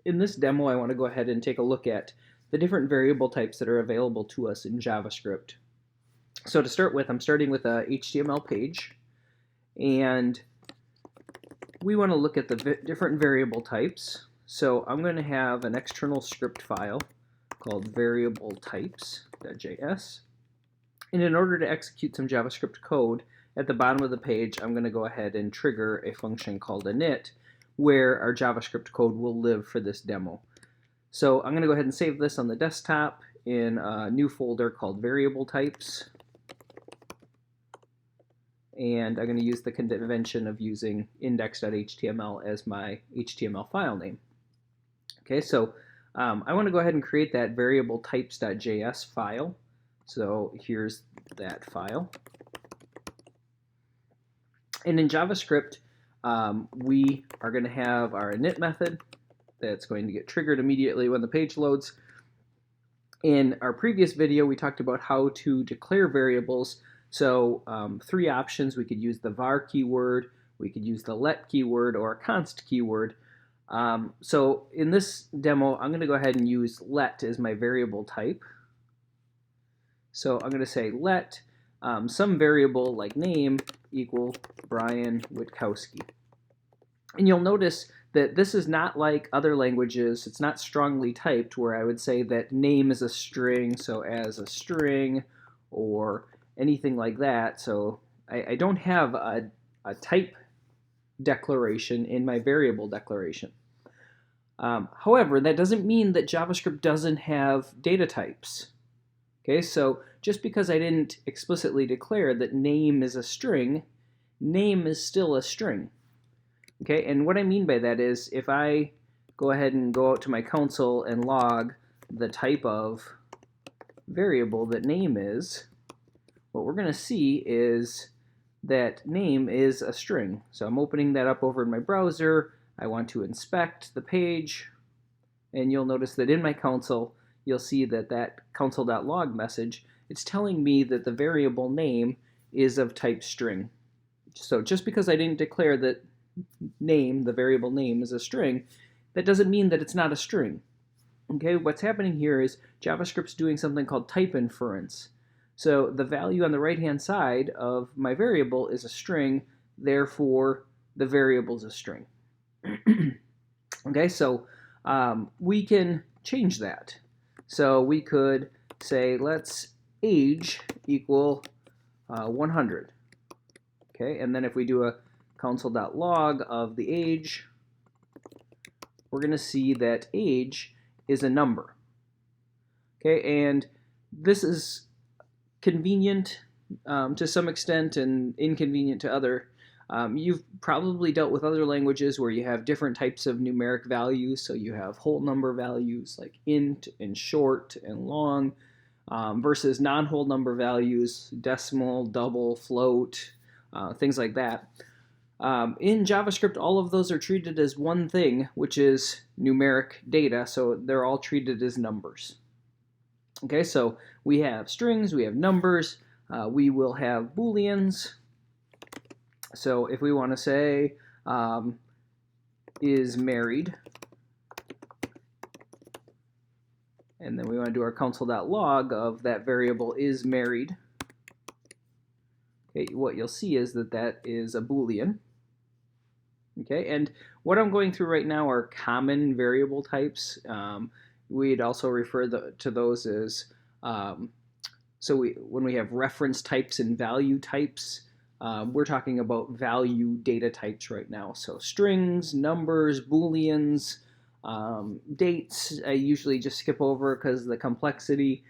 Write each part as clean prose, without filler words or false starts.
In this demo, I want to go ahead and take a look at the different variable types that are available to us in JavaScript. So to start with, I'm starting with a HTML page, and we want to look at the different variable types. So I'm going to have an external script file called variabletypes.js. And in order to execute some JavaScript code, at the bottom of the page, I'm going to go ahead and trigger a function called init, where our JavaScript code will live for this demo. So I'm going to go ahead and save this on the desktop in a new folder called variable types. And I'm going to use the convention of using index.html as my HTML file name. Okay, so I want to go ahead and create that variable types.js file. So here's that file. And in JavaScript, we are going to have our init method that's going to get triggered immediately when the page loads. In our previous video, we talked about how to declare variables. So 3 options: we could use the var keyword, we could use the let keyword, or a const keyword. So in this demo, I'm going to go ahead and use let as my variable type. So I'm going to say let some variable like name equal Brian Witkowski. And you'll notice that this is not like other languages. It's not strongly typed, where I would say that name is a string, so as a string, or anything like that. So I don't have a type declaration in my variable declaration. However, that doesn't mean that JavaScript doesn't have data types. Okay, so just because I didn't explicitly declare that name is a string, name is still a string. Okay, and what I mean by that is if I go ahead and go out to my console and log the type of variable that name is, what we're going to see is that name is a string. So I'm opening that up over in my browser. I want to inspect the page, and you'll notice that in my console, you'll see that that console.log message, it's telling me that the variable name is of type string. So just because I didn't declare that name, the variable name, is a string, that doesn't mean that it's not a string. Okay, what's happening here is JavaScript's doing something called type inference. So the value on the right-hand side of my variable is a string, therefore the variable is a string. Okay, so we can change that. So we could say let's age equal 100. Okay, and then if we do a console.log of the age, we're going to see that age is a number. Okay, and this is convenient to some extent and inconvenient to other. You've probably dealt with other languages where you have different types of numeric values. So you have whole number values like int and short and long versus non-whole number values, decimal, double, float, things like that. In JavaScript, all of those are treated as one thing, which is numeric data. So they're all treated as numbers. Okay, so we have strings, we have numbers, we will have booleans. So if we want to say is married, and then we want to do our console.log of that variable is married, okay, what you'll see is that that is a boolean. Okay, and what I'm going through right now are common variable types. We'd also refer to those as, when we have reference types and value types, we're talking about value data types right now. So strings, numbers, booleans, dates, I usually just skip over because of the complexity.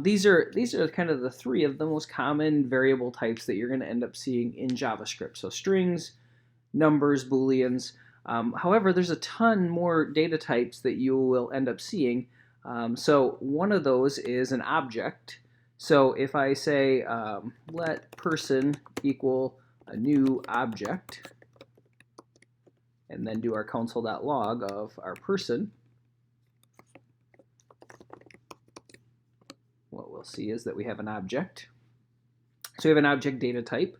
These are kind of the 3 of the most common variable types that you're going to end up seeing in JavaScript. So strings, numbers, booleans. However, there's a ton more data types that you will end up seeing. So one of those is an object. So if I say let person equal a new object, and then do our console.log of our person, what we'll see is that we have an object. So we have an object data type,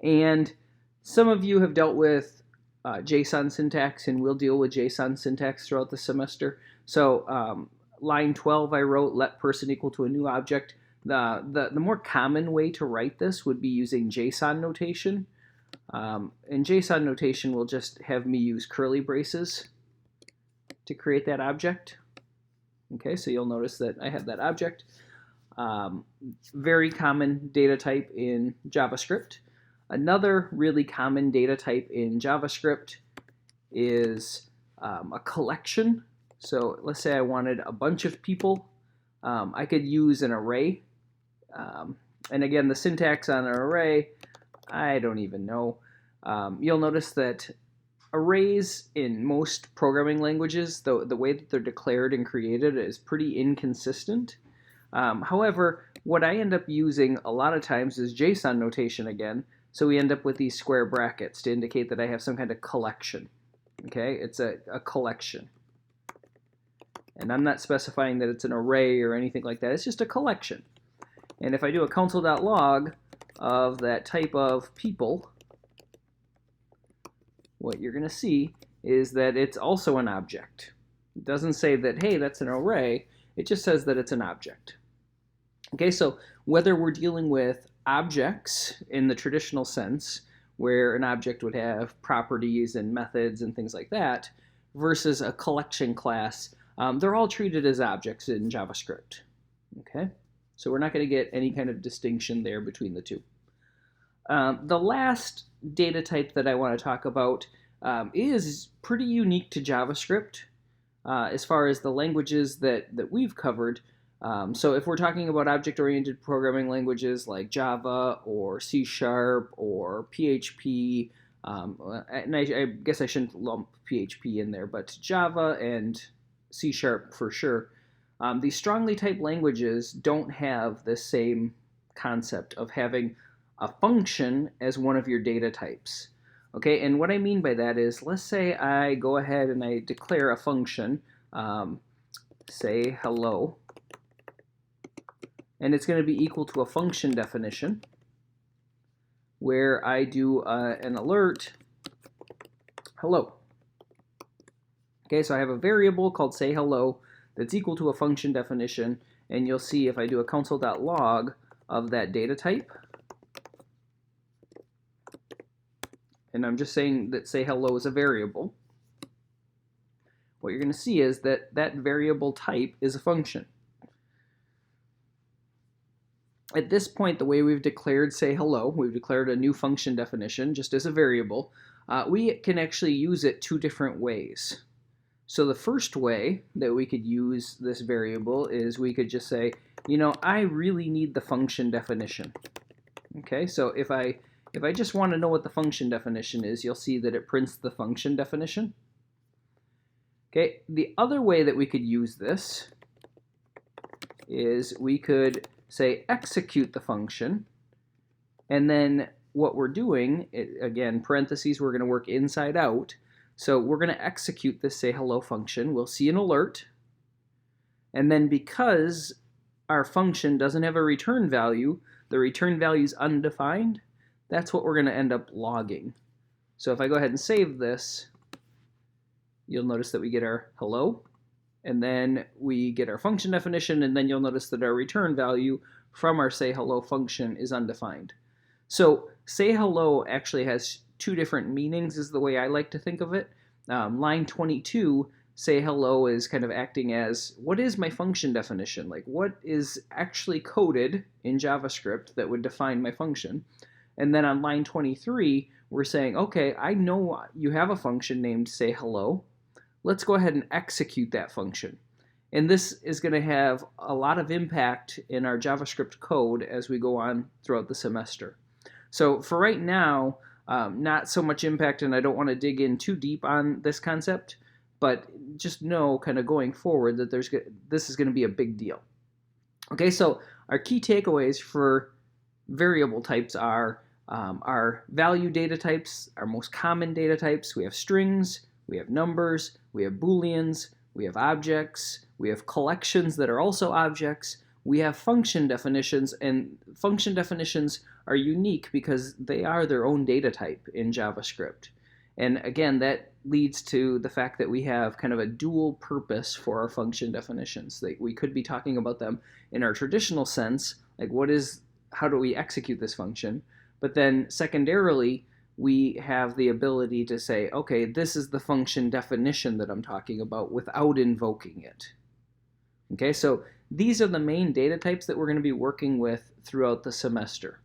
and some of you have dealt with JSON syntax, and we'll deal with JSON syntax throughout the semester. So line 12 I wrote, let person equal to a new object. The more common way to write this would be using Json notation. And Json notation will just have me use curly braces to create that object. Okay, so you'll notice that I have that object. Very common data type in JavaScript. Another really common data type in JavaScript is a collection. So let's say I wanted a bunch of people. I could use an array. And again, the syntax on an array, I don't even know. You'll notice that arrays in most programming languages, the way that they're declared and created is pretty inconsistent. However, what I end up using a lot of times is JSON notation again. So we end up with these square brackets to indicate that I have some kind of collection. Okay, it's a collection. And I'm not specifying that it's an array or anything like that. It's just a collection. And if I do a console.log of that type of people, what you're going to see is that it's also an object. It doesn't say that, hey, that's an array. It just says that it's an object. Okay, so whether we're dealing with objects in the traditional sense, where an object would have properties and methods and things like that, versus a collection class, they're all treated as objects in JavaScript. Okay, so we're not going to get any kind of distinction there between the two. The last data type that I want to talk about is pretty unique to JavaScript as far as the languages that we've covered. So if we're talking about object-oriented programming languages like Java or C# or PHP, and I guess I shouldn't lump PHP in there, but Java and C# for sure, these strongly typed languages don't have the same concept of having a function as one of your data types. Okay, and what I mean by that is, let's say I go ahead and I declare a function, say hello, and it's going to be equal to a function definition where I do an alert hello. Okay, so I have a variable called say hello that's equal to a function definition, and you'll see if I do a console.log of that data type, and I'm just saying that say hello is a variable, what you're going to see is that that variable type is a function. At this point, the way we've declared say hello, we've declared a new function definition just as a variable. We can actually use it two different ways. So the first way that we could use this variable is we could just say, you know, I really need the function definition. Okay, so if I just want to know what the function definition is, you'll see that it prints the function definition. Okay, the other way that we could use this is we could say execute the function, and then what we're doing, again, parentheses, we're going to work inside out. So we're going to execute this say hello function. We'll see an alert, and then because our function doesn't have a return value, the return value is undefined, that's what we're going to end up logging. So if I go ahead and save this, you'll notice that we get our hello, and then we get our function definition, and then you'll notice that our return value from our say hello function is undefined. So say hello actually has two different meanings is the way I like to think of it. Line 22, say hello is kind of acting as, what is my function definition? Like, what is actually coded in JavaScript that would define my function? And then on line 23, we're saying, okay, I know you have a function named say hello. Let's go ahead and execute that function. And this is going to have a lot of impact in our JavaScript code as we go on throughout the semester. So for right now, not so much impact, and I don't want to dig in too deep on this concept, but just know kind of going forward that this is going to be a big deal. Okay, so our key takeaways for variable types are our value data types, our most common data types. We have strings, we have numbers, we have booleans, we have objects, we have collections that are also objects, we have function definitions, and function definitions are unique because they are their own data type in JavaScript. And again, that leads to the fact that we have kind of a dual purpose for our function definitions. We could be talking about them in our traditional sense, like how do we execute this function? But then secondarily, we have the ability to say, okay, this is the function definition that I'm talking about without invoking it. Okay, so these are the main data types that we're going to be working with throughout the semester.